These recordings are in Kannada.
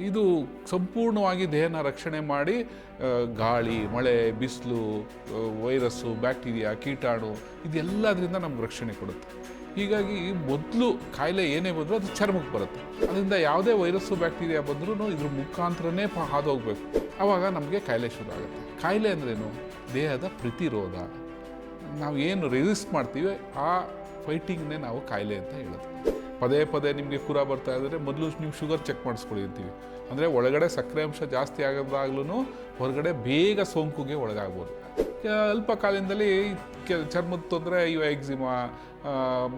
ಇದು ಸಂಪೂರ್ಣವಾಗಿ ದೇಹನ ರಕ್ಷಣೆ ಮಾಡಿ ಗಾಳಿ, ಮಳೆ, ಬಿಸಿಲು, ವೈರಸ್ಸು, ಬ್ಯಾಕ್ಟೀರಿಯಾ, ಕೀಟಾಣು ಇದೆಲ್ಲದರಿಂದ ನಮ್ಗೆ ರಕ್ಷಣೆ ಕೊಡುತ್ತೆ. ಹೀಗಾಗಿ ಮೊದಲು ಕಾಯಿಲೆ ಏನೇ ಬಂದರೂ ಅದು ಚರ್ಮಕ್ಕೆ ಬರುತ್ತೆ. ಅದರಿಂದ ಯಾವುದೇ ವೈರಸ್ಸು, ಬ್ಯಾಕ್ಟೀರಿಯಾ ಬಂದ್ರೂ ಇದ್ರ ಮುಖಾಂತರನೇ ಹಾದು ಹೋಗಬೇಕು. ಆವಾಗ ನಮಗೆ ಕಾಯಿಲೆ ಶುರು ಆಗುತ್ತೆ. ಕಾಯಿಲೆ ಅಂದ್ರೇನು? ದೇಹದ ಪ್ರತಿರೋಧ. ನಾವು ಏನು ರೆಸಿಸ್ಟ್ ಮಾಡ್ತೀವಿ ಆ ಫೈಟಿಂಗ್ನೇ ನಾವು ಕಾಯಿಲೆ ಅಂತ ಹೇಳೋದು. ಪದೇ ಪದೇ ನಿಮಗೆ ಕುರ ಬರ್ತಾ ಇದ್ದರೆ ಮೊದಲು ನೀವು ಶುಗರ್ ಚೆಕ್ ಮಾಡಿಸ್ಕೊಳ್ಳಿ ಅಂತೀವಿ. ಅಂದರೆ ಒಳಗಡೆ ಸಕ್ಕರೆ ಅಂಶ ಜಾಸ್ತಿ ಆಗೋದಾಗ್ಲೂ ಹೊರಗಡೆ ಬೇಗ ಸೋಂಕುಗೆ ಒಳಗಾಗ್ಬೋದು. ಅಲ್ಪ ಕಾಲದಲ್ಲಿ ಚರ್ಮದ ತೊಂದರೆ, ಇವ ಎಕ್ಸಿಮಾ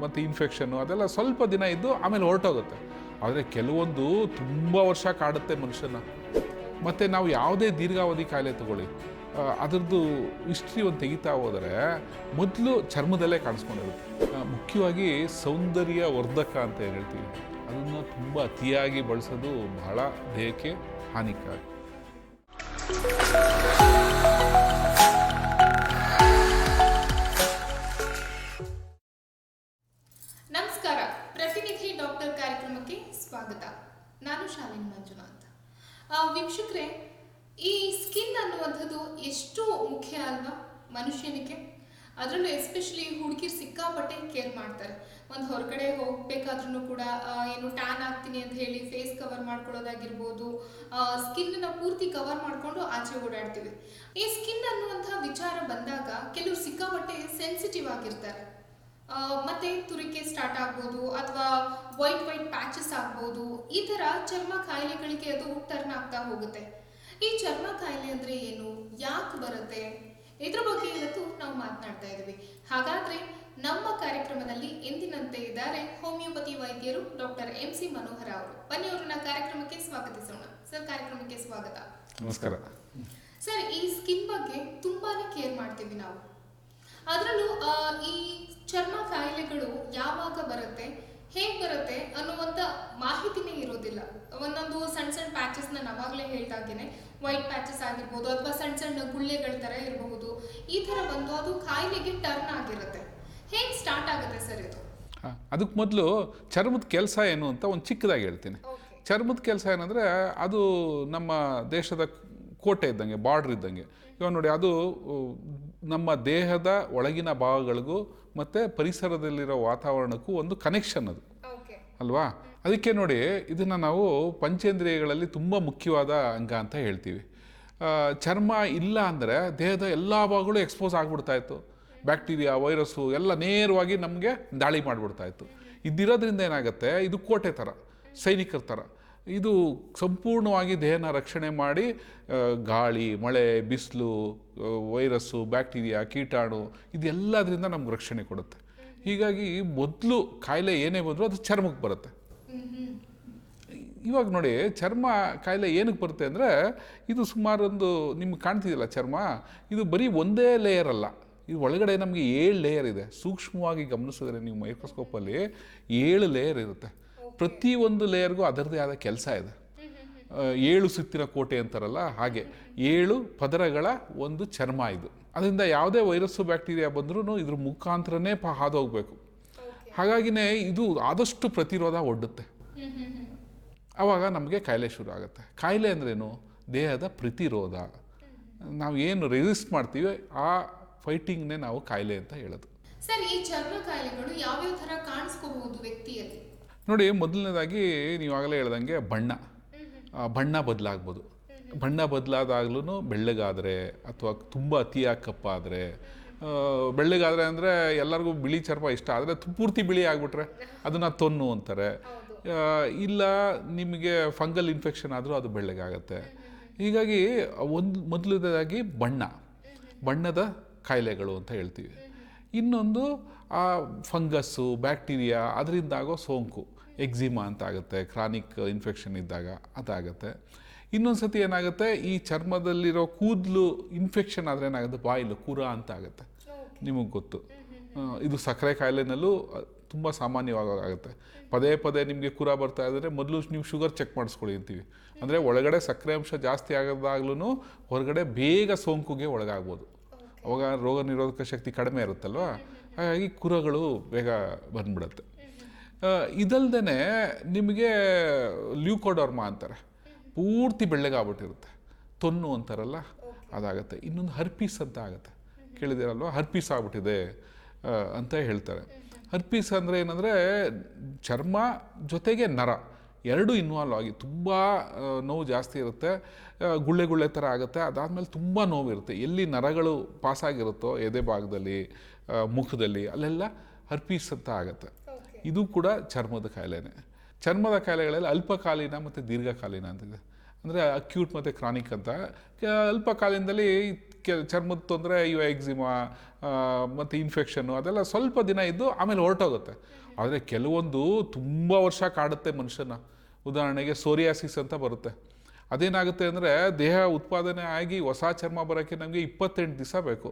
ಮತ್ತು ಇನ್ಫೆಕ್ಷನ್ನು ಅದೆಲ್ಲ ಸ್ವಲ್ಪ ದಿನ ಇದ್ದು ಆಮೇಲೆ ಹೊರಟೋಗುತ್ತೆ. ಆದರೆ ಕೆಲವೊಂದು ತುಂಬ ವರ್ಷ ಕಾಡುತ್ತೆ ಮನುಷ್ಯನ. ಮತ್ತು ನಾವು ಯಾವುದೇ ದೀರ್ಘಾವಧಿ ಕಾಯಿಲೆ ತಗೊಳ್ಳಿ, ಅದರದ್ದು ಹಿಸ್ಟ್ರಿ ಒಂದು ತೆಗಿತಾ ಹೋದರೆ ಮೊದಲು ಚರ್ಮದಲ್ಲೇ ಕಾಣಿಸ್ಕೊಂಡಿರುತ್ತೆ. ಮುಖ್ಯವಾಗಿ ಸೌಂದರ್ಯ ವರ್ಧಕ ಅಂತ ಏನು ಹೇಳ್ತೀವಿ, ಅದನ್ನು ತುಂಬ ಅತಿಯಾಗಿ ಬಳಸೋದು ಬಹಳ ದೇಹಕ್ಕೆ ಹಾನಿಕಾರಿ. ನಮಸ್ಕಾರ, ಪ್ರತಿನಿಧಿ ಡಾಕ್ಟರ್ ಕಾರ್ಯಕ್ರಮಕ್ಕೆ ಸ್ವಾಗತ. ನಾನು ಶಾಲಿನಿ ಮಂಜುನಾಥ್. ವೀಕ್ಷಕರೇ, ಈ ಸ್ಕಿನ್ ಅನ್ನುವಂಥದ್ದು ಎಷ್ಟು ಮುಖ್ಯ ಅಲ್ವಾ ಮನುಷ್ಯನಿಗೆ? ಅದರಲ್ಲೂ ಎಸ್ಪೆಷಲಿ ಹುಡುಗಿರು ಸಿಕ್ಕಾಪಟ್ಟೆ ಕೇರ್ ಮಾಡ್ತಾರೆ. ಒಂದು ಹೊರಗಡೆ ಹೋಗ್ಬೇಕಾದ್ರೂ ಕೂಡ ಏನು ಟ್ಯಾನ್ ಆಗ್ತೀನಿ ಅಂತ ಹೇಳಿ ಫೇಸ್ ಕವರ್ ಮಾಡ್ಕೊಳ್ಳೋದಾಗಿರ್ಬೋದು, ಸ್ಕಿನ್ನ ಪೂರ್ತಿ ಕವರ್ ಮಾಡಿಕೊಂಡು ಆಚೆ ಓಡಾಡ್ತೀವಿ. ಈ ಸ್ಕಿನ್ ಅನ್ನುವಂಥ ವಿಚಾರ ಬಂದಾಗ ಕೆಲವರು ಸಿಕ್ಕಾಪಟ್ಟೆ ಸೆನ್ಸಿಟಿವ್ ಆಗಿರ್ತಾರೆ. ಮತ್ತೆ ತುರಿಕೆ ಸ್ಟಾರ್ಟ್ ಆಗ್ಬೋದು, ಅಥವಾ ವೈಟ್ ಪ್ಯಾಚಸ್ ಆಗ್ಬೋದು. ಈ ಥರ ಚರ್ಮ ಕಾಯಿಲೆಗಳಿಗೆ ಅದು ಟರ್ನ್ ಆಗ್ತಾ ಹೋಗುತ್ತೆ. ಈ ಚರ್ಮ ಕಾಯಿಲೆ ಅಂದರೆ ಏನು, ಯಾಕೆ ಬರುತ್ತೆ, ಇದ್ರ ಬಗ್ಗೆ ಇವತ್ತು ನಾವು ಮಾತನಾಡ್ತಾ ಇದ್ದೀವಿ. ಹಾಗಾದ್ರೆ ನಮ್ಮ ಕಾರ್ಯಕ್ರಮದಲ್ಲಿ ಎಂದಿನಂತೆ ಇದ್ದಾರೆ ಹೋಮಿಯೋಪತಿ ವೈದ್ಯರು ಡಾಕ್ಟರ್ MC ಮನೋಹರ ಅವರು. ಬನ್ನಿ ಅವರನ್ನ ಕಾರ್ಯಕ್ರಮಕ್ಕೆ ಸ್ವಾಗತಿಸೋಣ. ಸರ್, ಕಾರ್ಯಕ್ರಮಕ್ಕೆ ಸ್ವಾಗತ. ನಮಸ್ಕಾರ ಸರ್. ಈ ಸ್ಕಿನ್ ಬಗ್ಗೆ ತುಂಬಾನೇ ಕೇರ್ ಮಾಡ್ತೀವಿ ನಾವು. ಅದರಲ್ಲೂ ಈ ಚರ್ಮ ಕಾಯಿಲೆಗಳು ಯಾವಾಗ ಬರುತ್ತೆ, ಹೇಗೆ ಬರುತ್ತೆ ಅನ್ನುವಂಥ ಮಾಹಿತಿನೇ ಇರೋದಿಲ್ಲ. ಒಂದೊಂದು ಸಣ್ಣ ಪ್ಯಾಚಸ್ನ ನಾವಾಗಲೇ ಹೇಳ್ದಾಗೇನೆ ವೈಟ್ ಪ್ಯಾಚಸ್ ಆಗಿರ್ಬೋದು, ಅಥವಾ ಸಣ್ಣ ಗುಳ್ಳೆಗಳ ಥರ ಇರಬಹುದು. ಈ ಥರ ಬಂದು ಅದು ಕಾಯಿಲೆಗೆ ಟರ್ನ್ ಆಗಿರುತ್ತೆ. ಹೇಗೆ ಸ್ಟಾರ್ಟ್ ಆಗುತ್ತೆ ಸರ್ ಇದು? ಅದಕ್ಕೆ ಮೊದಲು ಚರ್ಮದ ಕೆಲಸ ಏನು ಅಂತ ಒಂದು ಚಿಕ್ಕದಾಗಿ ಹೇಳ್ತೀನಿ. ಚರ್ಮದ ಕೆಲಸ ಏನಂದರೆ, ಅದು ನಮ್ಮ ದೇಶದ ಕೋಟೆ ಇದ್ದಂಗೆ, ಬಾರ್ಡ್ರ್ ಇದ್ದಂಗೆ. ಇವಾಗ ನೋಡಿ, ಅದು ನಮ್ಮ ದೇಹದ ಒಳಗಿನ ಭಾಗಗಳಿಗೂ ಮತ್ತು ಪರಿಸರದಲ್ಲಿರೋ ವಾತಾವರಣಕ್ಕೂ ಒಂದು ಕನೆಕ್ಷನ್ ಅದು ಅಲ್ವಾ. ಅದಕ್ಕೆ ನೋಡಿ, ಇದನ್ನು ನಾವು ಪಂಚೇಂದ್ರಿಯಗಳಲ್ಲಿ ತುಂಬ ಮುಖ್ಯವಾದ ಅಂಗ ಅಂತ ಹೇಳ್ತೀವಿ. ಚರ್ಮ ಇಲ್ಲ ಅಂದರೆ ದೇಹದ ಎಲ್ಲ ಭಾಗಗಳು ಎಕ್ಸ್ಪೋಸ್ ಆಗಿಬಿಡ್ತಾಯಿತ್ತು. ಬ್ಯಾಕ್ಟೀರಿಯಾ, ವೈರಸ್ಸು ಎಲ್ಲ ನೇರವಾಗಿ ನಮಗೆ ದಾಳಿ ಮಾಡಿಬಿಡ್ತಾಯಿತ್ತು. ಇದಿರೋದ್ರಿಂದ ಏನಾಗುತ್ತೆ, ಇದು ಕೋಟೆ ಥರ, ಸೈನಿಕರ ಥರ. ಇದು ಸಂಪೂರ್ಣವಾಗಿ ದೇಹನ ರಕ್ಷಣೆ ಮಾಡಿ ಗಾಳಿ, ಮಳೆ, ಬಿಸಿಲು, ವೈರಸ್ಸು, ಬ್ಯಾಕ್ಟೀರಿಯಾ, ಕೀಟಾಣು ಇದೆಲ್ಲದರಿಂದ ನಮ್ಗೆ ರಕ್ಷಣೆ ಕೊಡುತ್ತೆ. ಹೀಗಾಗಿ ಮೊದಲು ಕಾಯಿಲೆ ಏನೇ ಬಂದರೂ ಅದು ಚರ್ಮಕ್ಕೆ ಬರುತ್ತೆ. ಇವಾಗ ನೋಡಿ, ಚರ್ಮ ಕಾಯಿಲೆ ಏನಕ್ಕೆ ಬರುತ್ತೆ ಅಂದರೆ, ಇದು ಸುಮಾರೊಂದು ನಿಮ್ಗೆ ಕಾಣ್ತಿದ್ದಿಲ್ಲ ಚರ್ಮ, ಇದು ಬರೀ ಒಂದೇ ಲೇಯರ್ ಅಲ್ಲ, ಇದು ಒಳಗಡೆ ನಮಗೆ 7 ಲೇಯರ್ ಇದೆ. ಸೂಕ್ಷ್ಮವಾಗಿ ಗಮನಿಸಿದ್ರೆ ನೀವು ಮೈಕ್ರೋಸ್ಕೋಪಲ್ಲಿ 7 ಲೇಯರ್ ಇರುತ್ತೆ. ಪ್ರತಿಯೊಂದು ಲೇಯರ್ಗೂ ಅದರದ್ದೇ ಆದ ಕೆಲಸ ಇದೆ. 7 ಸುತ್ತಿನ ಕೋಟೆ ಅಂತಾರಲ್ಲ ಹಾಗೆ 7 ಪದರಗಳ ಒಂದು ಚರ್ಮ ಇದು. ಅದರಿಂದ ಯಾವುದೇ ವೈರಸ್ಸು, ಬ್ಯಾಕ್ಟೀರಿಯಾ ಬಂದ್ರೂ ಇದ್ರ ಮುಖಾಂತರನೇ ಹಾದು ಹೋಗಬೇಕು. ಹಾಗಾಗಿನೇ ಇದು ಆದಷ್ಟು ಪ್ರತಿರೋಧ ಒಡ್ಡುತ್ತೆ. ಆವಾಗ ನಮಗೆ ಕಾಯಿಲೆ ಶುರು ಆಗುತ್ತೆ. ಕಾಯಿಲೆ ಅಂದ್ರೇನು? ದೇಹದ ಪ್ರತಿರೋಧ. ನಾವು ಏನು ರೆಸಿಸ್ಟ್ ಮಾಡ್ತೀವಿ ಆ ಫೈಟಿಂಗ್ನೇ ನಾವು ಕಾಯಿಲೆ ಅಂತ ಹೇಳೋದು. ಸರ್, ಈ ಚರ್ಮ ಕಾಯಿಲೆಗಳು ಯಾವ್ಯಾವ ಥರ ಕಾಣಿಸ್ಕೋಬಹುದು ವ್ಯಕ್ತಿಯಲ್ಲಿ? ನೋಡಿ, ಮೊದಲನೇದಾಗಿ ನೀವಾಗಲೇ ಹೇಳ್ದಂಗೆ ಬಣ್ಣ ಬದಲಾಗ್ಬೋದು. ಬಣ್ಣ ಬದಲಾದಾಗ್ಲೂ ಬೆಳ್ಳಗಾದರೆ, ಅಥವಾ ತುಂಬ ಅತಿಯಾಗಿ ಕಪ್ಪಾದರೆ. ಬೆಳ್ಳಗಾದರೆ ಅಂದರೆ ಎಲ್ಲರಿಗೂ ಬಿಳಿ ಚರ್ಮ ಇಷ್ಟ, ಆದರೆ ಪೂರ್ತಿ ಬಿಳಿ ಆಗಿಬಿಟ್ರೆ ಅದನ್ನು ತೊನ್ನು ಅಂತಾರೆ. ಇಲ್ಲ, ನಿಮಗೆ ಫಂಗಲ್ ಇನ್ಫೆಕ್ಷನ್ ಆದರೂ ಅದು ಬೆಳ್ಳಗಾಗತ್ತೆ. ಹೀಗಾಗಿ ಮೊದಲನೇದಾಗಿ ಬಣ್ಣದ ಕಾಯಿಲೆಗಳು ಅಂತ ಹೇಳ್ತೀವಿ. ಇನ್ನೊಂದು ಆ ಫಂಗಸ್ಸು, ಬ್ಯಾಕ್ಟೀರಿಯಾ ಅದರಿಂದ ಆಗೋ ಸೋಂಕು, ಎಕ್ಸಿಮಾ ಅಂತ ಆಗುತ್ತೆ. ಕ್ರಾನಿಕ್ ಇನ್ಫೆಕ್ಷನ್ ಇದ್ದಾಗ ಅದಾಗುತ್ತೆ. ಇನ್ನೊಂದು ಸತಿ ಏನಾಗುತ್ತೆ, ಈ ಚರ್ಮದಲ್ಲಿರೋ ಕೂದಲು ಇನ್ಫೆಕ್ಷನ್ ಆದರೆ ಏನಾಗುತ್ತೆ, ಬಾಯಿಲು ಕುರ ಅಂತ ಆಗುತ್ತೆ. ನಿಮಗೆ ಗೊತ್ತು, ಇದು ಸಕ್ಕರೆ ಕಾಯಿಲೆನಲ್ಲೂ ತುಂಬ ಸಾಮಾನ್ಯವಾಗುತ್ತೆ. ಪದೇ ಪದೇ ನಿಮಗೆ ಕುರ ಬರ್ತಾ ಇದ್ದರೆ ಮೊದಲು ನೀವು ಶುಗರ್ ಚೆಕ್ ಮಾಡಿಸ್ಕೊಳ್ಳಿ ಅಂತೀವಿ. ಅಂದರೆ ಒಳಗಡೆ ಸಕ್ಕರೆ ಅಂಶ ಜಾಸ್ತಿ ಆಗೋದಾಗ್ಲೂ ಹೊರಗಡೆ ಬೇಗ ಸೋಂಕುಗೆ ಒಳಗಾಗ್ಬೋದು. ಅವಾಗ ರೋಗ ನಿರೋಧಕ ಶಕ್ತಿ ಕಡಿಮೆ ಇರುತ್ತಲ್ವ, ಹಾಗಾಗಿ ಕುರಗಳು ಬೇಗ ಬಂದ್ಬಿಡುತ್ತೆ. ಇದಲ್ದೇ ನಿಮಗೆ ಲ್ಯೂಕೋಡರ್ಮಾ ಅಂತಾರೆ. ಪೂರ್ತಿ ಬೆಳ್ಳಗಾಗ್ಬಿಟ್ಟಿರುತ್ತೆ, ತೊನ್ನು ಅಂತಾರಲ್ಲ ಅದಾಗುತ್ತೆ. ಇನ್ನೊಂದು ಹರ್ಪೀಸ್ ಅಂತ ಆಗುತ್ತೆ, ಕೇಳಿದಿರಲ್ವ, ಹರ್ಪೀಸ್ ಆಗ್ಬಿಟ್ಟಿದೆ ಅಂತ ಹೇಳ್ತಾರೆ. ಹರ್ಪೀಸ್ ಅಂದರೆ ಏನಂದರೆ ಚರ್ಮ ಜೊತೆಗೆ ನರ ಎರಡೂ ಇನ್ವಾಲ್ವ್ ಆಗಿ ತುಂಬ ನೋವು ಜಾಸ್ತಿ ಇರುತ್ತೆ, ಗುಳ್ಳೆ ಗುಳ್ಳೆ ಥರ ಆಗುತ್ತೆ. ಅದಾದಮೇಲೆ ತುಂಬ ನೋವಿರುತ್ತೆ. ಎಲ್ಲಿ ನರಗಳು ಪಾಸಾಗಿರುತ್ತೋ ಎದೆ ಭಾಗದಲ್ಲಿ, ಮುಖದಲ್ಲಿ, ಅಲ್ಲೆಲ್ಲ ಹರ್ಪೀಸ್ ಅಂತ ಆಗುತ್ತೆ. ಇದು ಕೂಡ ಚರ್ಮದ ಕಾಯಿಲೆನೇ. ಚರ್ಮದ ಕಾಯಿಲೆಗಳಲ್ಲಿ ಅಲ್ಪಕಾಲೀನ ಮತ್ತು ದೀರ್ಘಕಾಲೀನ ಅಂತಿದೆ. ಅಂದರೆ ಅಕ್ಯೂಟ್ ಮತ್ತು ಕ್ರಾನಿಕ್ ಅಂತ. ಅಲ್ಪಕಾಲೀನದಲ್ಲಿ ಚರ್ಮದ ತೊಂದರೆ ಇವ ಎಕ್ಸಿಮಾ ಮತ್ತು ಇನ್ಫೆಕ್ಷನ್ನು ಅದೆಲ್ಲ ಸ್ವಲ್ಪ ದಿನ ಇದ್ದು ಆಮೇಲೆ ಹೊರಟೋಗುತ್ತೆ. ಆದರೆ ಕೆಲವೊಂದು ತುಂಬ ವರ್ಷ ಕಾಡುತ್ತೆ ಮನುಷ್ಯನ. ಉದಾಹರಣೆಗೆ ಸೋರಿಯಾಸಿಸ್ ಅಂತ ಬರುತ್ತೆ. ಅದೇನಾಗುತ್ತೆ ಅಂದರೆ ದೇಹ ಉತ್ಪಾದನೆ ಆಗಿ ಹೊಸ ಚರ್ಮ ಬರೋಕ್ಕೆ ನಮಗೆ 28 ದಿವಸ ಬೇಕು.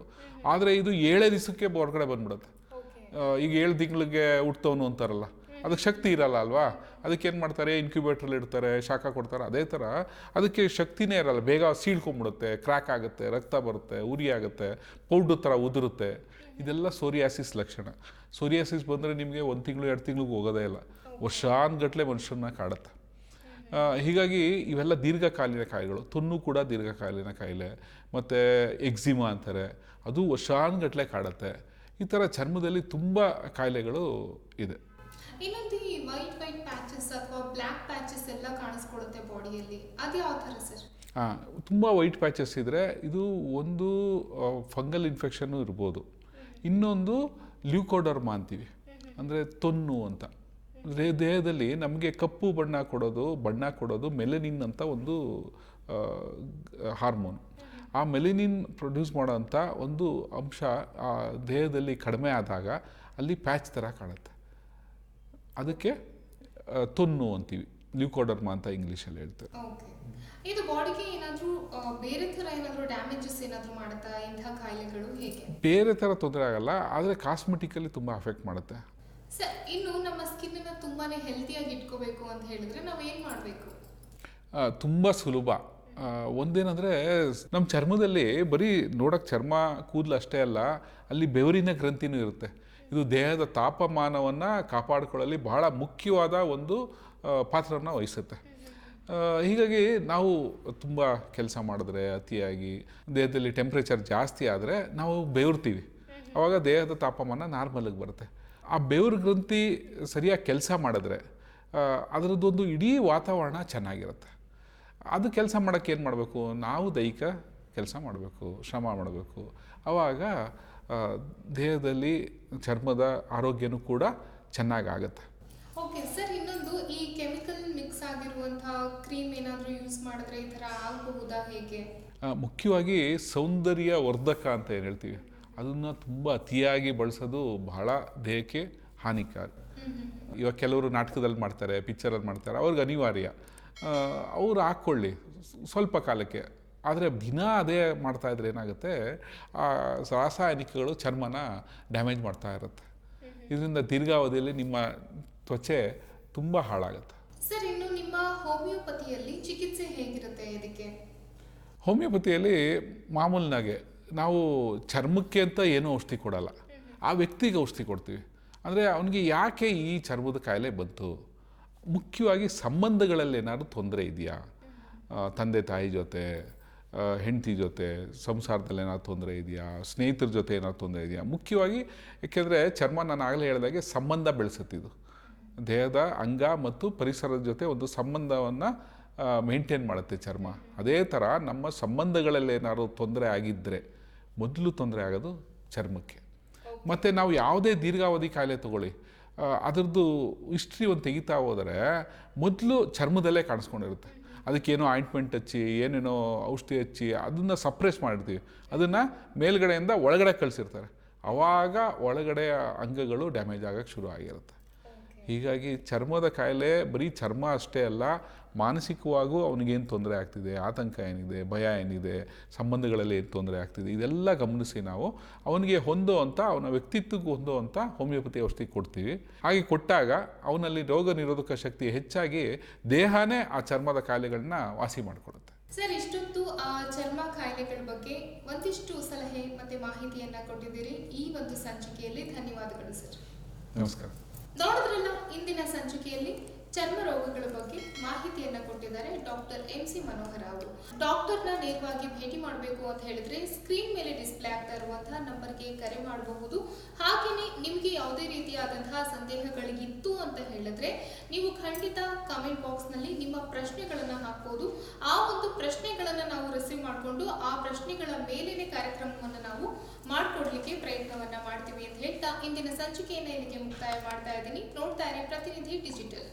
ಆದರೆ ಇದು 7 ದಿವಸಕ್ಕೆ ಹೊರಗಡೆ ಬಂದ್ಬಿಡುತ್ತೆ. ಈಗ 7 ತಿಂಗಳಿಗೆ ಹುಟ್ಟವನು ಅಂತಾರಲ್ಲ, ಅದಕ್ಕೆ ಶಕ್ತಿ ಇರಲ್ಲ ಅಲ್ವಾ. ಅದಕ್ಕೇನು ಮಾಡ್ತಾರೆ, ಇನ್ಕ್ಯುಬೇಟ್ರಲ್ಲಿ ಇಡ್ತಾರೆ, ಶಾಖ ಕೊಡ್ತಾರೆ. ಅದೇ ಥರ ಅದಕ್ಕೆ ಶಕ್ತಿನೇ ಇರಲ್ಲ, ಬೇಗ ಸೀಳ್ಕೊಂಬಿಡುತ್ತೆ, ಕ್ರ್ಯಾಕ್ ಆಗುತ್ತೆ, ರಕ್ತ ಬರುತ್ತೆ, ಉರಿ ಆಗುತ್ತೆ, ಪೌಡ್ರ್ ಥರ ಉದುರುತ್ತೆ. ಇದೆಲ್ಲ ಸೋರಿಯಾಸಿಸ್ ಲಕ್ಷಣ. ಸೋರಿಯಾಸಿಸ್ ಬಂದರೆ ನಿಮಗೆ 1 ತಿಂಗಳು 2 ತಿಂಗಳಿಗೆ ಹೋಗೋದೇ ಇಲ್ಲ, ವರ್ಷಾನುಗಟ್ಟಲೆ ಮನುಷ್ಯನ ಕಾಡುತ್ತೆ. ಹೀಗಾಗಿ ಇವೆಲ್ಲ ದೀರ್ಘಕಾಲೀನ ಕಾಯಿಲೆಗಳು. ತೊನ್ನು ಕೂಡ ದೀರ್ಘಕಾಲೀನ ಕಾಯಿಲೆ. ಮತ್ತು ಎಕ್ಸಿಮಾ ಅಂತಾರೆ, ಅದು ವರ್ಷಾನುಗಟ್ಟಲೆ ಕಾಡುತ್ತೆ. ಈ ಥರ ಚರ್ಮದಲ್ಲಿ ತುಂಬ ಕಾಯಿಲೆಗಳು ಇದೆ. ಇನ್ನೊಂದು ಈ ವೈಟ್ ಪ್ಯಾಚಸ್ ಅಥವಾ ಬ್ಲ್ಯಾಕ್ ಪ್ಯಾಚಸ್ ಎಲ್ಲ ಕಾಣಿಸ್ಕೊಳ್ಳುತ್ತೆ ಬಾಡಿಯಲ್ಲಿ, ಅದು ಯಾವ ಥರ ಸರ್? ತುಂಬ ವೈಟ್ ಪ್ಯಾಚಸ್ ಇದ್ದರೆ ಇದು ಒಂದು ಫಂಗಲ್ ಇನ್ಫೆಕ್ಷನ್ನು ಇರ್ಬೋದು. ಇನ್ನೊಂದು ಲ್ಯೂಕೋಡರ್ಮಾ ಅಂತೀವಿ, ಅಂದರೆ ತೊನ್ನು ಅಂತ. ದೇಹದಲ್ಲಿ ನಮಗೆ ಕಪ್ಪು ಬಣ್ಣ ಕೊಡೋದು ಮೆಲನಿನ್ ಅಂತ ಒಂದು ಹಾರ್ಮೋನ್. ಆ ಮೆಲನಿನ್ ಪ್ರೊಡ್ಯೂಸ್ ಮಾಡೋಂಥ ಒಂದು ಅಂಶ ಆ ದೇಹದಲ್ಲಿ ಕಡಿಮೆ ಆದಾಗ ಅಲ್ಲಿ ಪ್ಯಾಚ್ ಥರ ಕಾಣುತ್ತೆ. ಅದಕ್ಕೆ ತೊನ್ನು ಅಂತೀವಿ, ಲ್ಯೂಕೋಡರ್ಮಾ ಅಂತ ಇಂಗ್ಲೀಷಲ್ಲಿ ಹೇಳ್ತಾರೆ. ಇದು ಬಾಡಿಗೆ ಏನಾದರೂ ಬೇರೆ ಥರ ಏನಾದರೂ ಡ್ಯಾಮೇಜಸ್ ಏನಾದರೂ ಮಾಡುತ್ತಾ ಇಂಥ ಕಾಯಿಲೆಗಳು? ಹೇಗೆ? ಬೇರೆ ಥರ ತೊಂದರೆ ಆಗಲ್ಲ, ಆದರೆ ಕಾಸ್ಮೆಟಿಕಲಿ ತುಂಬ ಅಫೆಕ್ಟ್ ಮಾಡುತ್ತೆ. ಸರ್, ಇನ್ನು ನಮ್ಮ ಸ್ಕಿನ್ನನ್ನು ತುಂಬಾ ಹೆಲ್ತಿಯಾಗಿ ಇಟ್ಕೋಬೇಕು ಅಂತ ಹೇಳಿದ್ರೆ ನಾವು ಏನು ಮಾಡಬೇಕು? ತುಂಬ ಸುಲಭ. ಒಂದೇನೆಂದರೆ ನಮ್ಮ ಚರ್ಮದಲ್ಲಿ ಬರೀ ನೋಡೋಕ್ಕೆ ಚರ್ಮ ಕೂದಲು ಅಷ್ಟೇ ಅಲ್ಲ, ಅಲ್ಲಿ ಬೆವರಿನ ಗ್ರಂಥಿನೂ ಇರುತ್ತೆ. ಇದು ದೇಹದ ತಾಪಮಾನವನ್ನು ಕಾಪಾಡಿಕೊಳ್ಳಲು ಬಹಳ ಮುಖ್ಯವಾದ ಒಂದು ಪಾತ್ರವನ್ನು ವಹಿಸುತ್ತೆ. ಹೀಗಾಗಿ ನಾವು ತುಂಬ ಕೆಲಸ ಮಾಡಿದ್ರೆ ಅತಿಯಾಗಿ ದೇಹದಲ್ಲಿ ಟೆಂಪ್ರೇಚರ್ ಜಾಸ್ತಿ ಆದರೆ ನಾವು ಬೆವರ್ತೀವಿ. ಆವಾಗ ದೇಹದ ತಾಪಮಾನ ನಾರ್ಮಲಿಗೆ ಬರುತ್ತೆ. ಆ ಬೆವರು ಗ್ರಂಥಿ ಸರಿಯಾಗಿ ಕೆಲಸ ಮಾಡಿದ್ರೆ ಅದರದ್ದೊಂದು ಇಡೀ ವಾತಾವರಣ ಚೆನ್ನಾಗಿರುತ್ತೆ. ಅದು ಕೆಲಸ ಮಾಡೋಕ್ಕೆ ಏನು ಮಾಡಬೇಕು, ನಾವು ದೈಹಿಕ ಕೆಲಸ ಮಾಡಬೇಕು, ಶ್ರಮ ಮಾಡಬೇಕು. ಆವಾಗ ದೇಹದಲ್ಲಿ ಚರ್ಮದ ಆರೋಗ್ಯನೂ ಕೂಡ ಚೆನ್ನಾಗಾಗುತ್ತೆ. ಓಕೆ ಸರ್, ಇನ್ನೊಂದು ಈ ಕೆಮಿಕಲ್ ಮಿಕ್ಸ್ ಆಗಿರುವಂತಹ ಕ್ರೀಮ್ ಏನಾದರೂ ಯೂಸ್ ಮಾಡಿದ್ರೆ ಈ ಥರ ಆಗಬಹುದಾ, ಹೇಗೆ? ಮುಖ್ಯವಾಗಿ ಸೌಂದರ್ಯ ವರ್ಧಕ ಅಂತ ಏನು ಹೇಳ್ತೀವಿ, ಅದನ್ನು ತುಂಬ ಅತಿಯಾಗಿ ಬಳಸೋದು ಬಹಳ ದೇಹಕ್ಕೆ ಹಾನಿಕಾರಿ. ಇವಾಗ ಕೆಲವರು ನಾಟಕದಲ್ಲಿ ಮಾಡ್ತಾರೆ, ಪಿಕ್ಚರಲ್ಲಿ ಮಾಡ್ತಾರೆ, ಅವ್ರಿಗೆ ಅನಿವಾರ್ಯ, ಅವ್ರು ಹಾಕ್ಕೊಳ್ಳಿ ಸ್ವಲ್ಪ ಕಾಲಕ್ಕೆ. ಆದರೆ ದಿನ ಅದೇ ಮಾಡ್ತಾಯಿದ್ರೆ ಏನಾಗುತ್ತೆ, ಆ ರಾಸಾಯನಿಕಗಳು ಚರ್ಮನ ಡ್ಯಾಮೇಜ್ ಮಾಡ್ತಾ ಇರುತ್ತೆ. ಇದರಿಂದ ದೀರ್ಘಾವಧಿಯಲ್ಲಿ ನಿಮ್ಮ ತ್ವಚೆ ತುಂಬ ಹಾಳಾಗುತ್ತೆ. ಸರ್, ಇನ್ನು ನಿಮ್ಮ ಹೋಮಿಯೋಪತಿಯಲ್ಲಿ ಚಿಕಿತ್ಸೆ ಹೇಗಿರುತ್ತೆ ಇದಕ್ಕೆ? ಹೋಮಿಯೋಪತಿಯಲ್ಲಿ ಮಾಮೂಲಿನಾಗೆ ನಾವು ಚರ್ಮಕ್ಕೆ ಅಂತ ಏನೂ ಔಷಧಿ ಕೊಡಲ್ಲ, ಆ ವ್ಯಕ್ತಿಗೆ ಔಷಧಿ ಕೊಡ್ತೀವಿ. ಅಂದರೆ ಅವನಿಗೆ ಯಾಕೆ ಈ ಚರ್ಮದ ಕಾಯಿಲೆ ಬಂತು, ಮುಖ್ಯವಾಗಿ ಸಂಬಂಧಗಳಲ್ಲಿ ಏನಾದರೂ ತೊಂದರೆ ಇದೆಯಾ, ತಂದೆ ತಾಯಿ ಜೊತೆ, ಹೆಂಡತಿ ಜೊತೆ ಸಂಸಾರದಲ್ಲಿ ಏನಾದ್ರು ತೊಂದರೆ ಇದೆಯಾ, ಸ್ನೇಹಿತರ ಜೊತೆ ಏನಾದ್ರು ತೊಂದರೆ ಇದೆಯಾ. ಮುಖ್ಯವಾಗಿ ಏಕೆಂದರೆ ಚರ್ಮ ನಾನು ಆಗಲೇ ಹೇಳಿದಾಗೆ ಸಂಬಂಧ ಬೆಳೆಸುತ್ತಿದ್ದು, ದೇಹದ ಅಂಗ ಮತ್ತು ಪರಿಸರದ ಜೊತೆ ಒಂದು ಸಂಬಂಧವನ್ನು ಮೇಂಟೈನ್ ಮಾಡುತ್ತೆ ಚರ್ಮ. ಅದೇ ಥರ ನಮ್ಮ ಸಂಬಂಧಗಳಲ್ಲಿ ಏನಾದ್ರು ತೊಂದರೆ ಆಗಿದ್ದರೆ ಮೊದಲು ತೊಂದರೆ ಆಗೋದು ಚರ್ಮಕ್ಕೆ. ಮತ್ತು ನಾವು ಯಾವುದೇ ದೀರ್ಘಾವಧಿ ಕಾಯಿಲೆ ತಗೊಳ್ಳಿ, ಅದರದ್ದು ಹಿಸ್ಟ್ರಿ ಒಂದು ತೆಗಿತಾ ಹೋದರೆ ಮೊದಲು ಚರ್ಮದಲ್ಲೇ ಕಾಣಿಸ್ಕೊಂಡಿರುತ್ತೆ. ಅದಕ್ಕೇನೋ ಆಯಿಂಟ್ಮೆಂಟ್ ಹಚ್ಚಿ ಏನೇನೋ ಔಷಧಿ ಹಚ್ಚಿ ಅದನ್ನು ಸಪ್ರೆಸ್ ಮಾಡಿರ್ತೀವಿ, ಅದನ್ನು ಮೇಲ್ಗಡೆಯಿಂದ ಒಳಗಡೆ ಕಳಿಸಿರ್ತಾರೆ. ಆವಾಗ ಒಳಗಡೆಯ ಅಂಗಗಳು ಡ್ಯಾಮೇಜ್ ಆಗೋಕ್ಕೆ ಶುರು ಆಗಿರುತ್ತೆ. ಹೀಗಾಗಿ ಚರ್ಮದ ಕಾಯಿಲೆ ಬರೀ ಚರ್ಮ ಅಷ್ಟೇ ಅಲ್ಲ, ಮಾನಸಿಕವಾಗೂ ಅವನಿಗೇನು ತೊಂದರೆ ಆಗ್ತಿದೆ, ಆತಂಕ ಏನಿದೆ, ಭಯ ಏನಿದೆ, ಸಂಬಂಧಗಳಲ್ಲಿ ಏನು ತೊಂದರೆ ಆಗ್ತಿದೆ, ಇದೆಲ್ಲ ಗಮನಿಸಿ ನಾವು ಅವನಿಗೆ ಹೊಂದುವಂಥ, ಅವನ ವ್ಯಕ್ತಿತ್ವಕ್ಕೆ ಹೊಂದುವಂಥ ಹೋಮಿಯೋಪತಿ ಔಷಧಿ ಕೊಡ್ತೀವಿ. ಹಾಗೆ ಕೊಟ್ಟಾಗ ಅವನಲ್ಲಿ ರೋಗ ನಿರೋಧಕ ಶಕ್ತಿ ಹೆಚ್ಚಾಗಿ ದೇಹನೇ ಆ ಚರ್ಮದ ಕಾಯಿಲೆಗಳನ್ನ ವಾಸಿ ಮಾಡಿಕೊಡುತ್ತೆ. ಸರ್, ಇಷ್ಟೊತ್ತು ಆ ಚರ್ಮ ಕಾಯಿಲೆಗಳ ಬಗ್ಗೆ ಒಂದಿಷ್ಟು ಸಲಹೆ ಮತ್ತು ಮಾಹಿತಿಯನ್ನು ಕೊಟ್ಟಿದ್ದೀರಿ. ಈ ಒಂದು ಸಂಚಿಕೆಯಲ್ಲಿ ಧನ್ಯವಾದಗಳು ಸರ್. ನಮಸ್ಕಾರ. ನೋಡಿದ್ರಲ್ಲ, ಇಂದಿನ ಸಂಚಿಕೆಯಲ್ಲಿ ಚರ್ಮ ರೋಗಗಳ ಬಗ್ಗೆ ಮಾಹಿತಿಯನ್ನ ಕೊಟ್ಟಿದ್ದಾರೆ ಡಾಕ್ಟರ್ MC ಮನೋಹರ ಅವರು. ಡಾಕ್ಟರ್ನ ನೇರವಾಗಿ ಭೇಟಿ ಮಾಡಬೇಕು ಅಂತ ಹೇಳಿದ್ರೆ ಸ್ಕ್ರೀನ್ ಮೇಲೆ ಡಿಸ್ಪ್ಲೇ ಆಗ್ತಾ ಇರುವಂತಹ ನಂಬರ್ಗೆ ಕರೆ ಮಾಡಬಹುದು. ಹಾಗೇನೆ ನಿಮಗೆ ಯಾವುದೇ ರೀತಿಯಾದಂತಹ ಸಂದೇಹಗಳಿಗಿತ್ತು ಅಂತ ಹೇಳಿದ್ರೆ ನೀವು ಖಂಡಿತ ಕಾಮೆಂಟ್ ಬಾಕ್ಸ್ ನಲ್ಲಿ ನಿಮ್ಮ ಪ್ರಶ್ನೆಗಳನ್ನ ಹಾಕಬಹುದು. ಆ ಒಂದು ಪ್ರಶ್ನೆಗಳನ್ನ ನಾವು ರಿಸೀವ್ ಮಾಡಿಕೊಂಡು ಆ ಪ್ರಶ್ನೆಗಳ ಮೇಲೇನೆ ಕಾರ್ಯಕ್ರಮವನ್ನು ನಾವು ಮಾಡಿಕೊಡ್ಲಿಕ್ಕೆ ಪ್ರಯತ್ನವನ್ನ ಮಾಡ್ತೀವಿ ಅಂತ ಹೇಳ್ತಾ ಇಂದಿನ ಸಂಚಿಕೆಯನ್ನ ಇಲ್ಲಿಗೆ ಮುಕ್ತಾಯ ಮಾಡ್ತಾ ಇದ್ದೀನಿ. ನೋಡ್ತಾ ಇರಿ ಪ್ರತಿನಿಧಿ ಡಿಜಿಟಲ್.